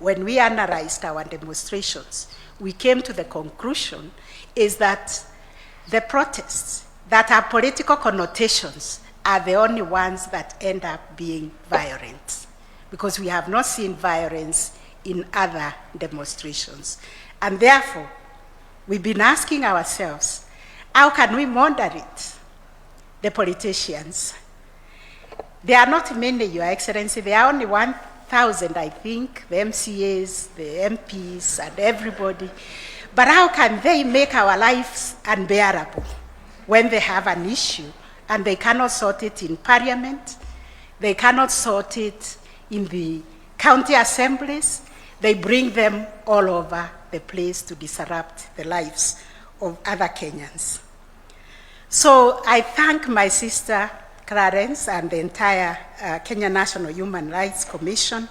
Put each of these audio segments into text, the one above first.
When we analyzed our demonstrations, we came to the conclusion is that the protests that have political connotations are the only ones that end up being violent, because we have not seen violence in other demonstrations. And therefore, we've been asking ourselves, how can we moderate the politicians? There are not many, Your Excellency. There are only 1,000, I think, the MCAs, the MPs, and everybody. But how can they make our lives unbearable when they have an issue and they cannot sort it in Parliament, they cannot sort it in the county assemblies, they bring them all over the place to disrupt the lives of other Kenyans. So I thank my sister Clarence and the entire Kenya National Human Rights Commission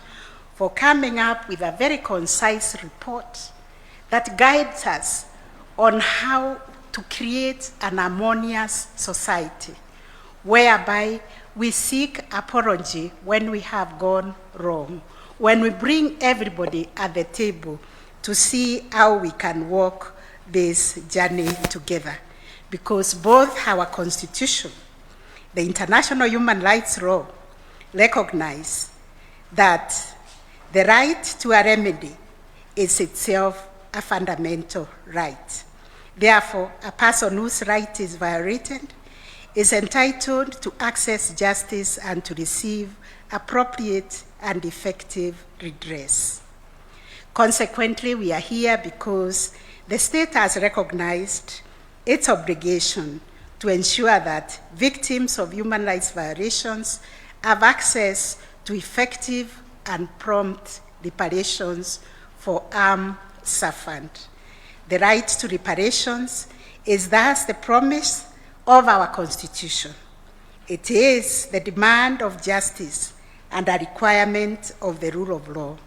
for coming up with a very concise report that guides us on how to create an harmonious society, whereby we seek apology when we have gone wrong, when we bring everybody at the table to see how we can walk this journey together. Because both our Constitution, the international human rights law, recognize that the right to a remedy is itself a fundamental right. Therefore, a person whose right is violated is entitled to access justice and to receive appropriate and effective redress. Consequently, we are here because the state has recognized its obligation to ensure that victims of human rights violations have access to effective and prompt reparations for harm suffered. The right to reparations is thus the promise of our Constitution. It is the demand of justice and a requirement of the rule of law.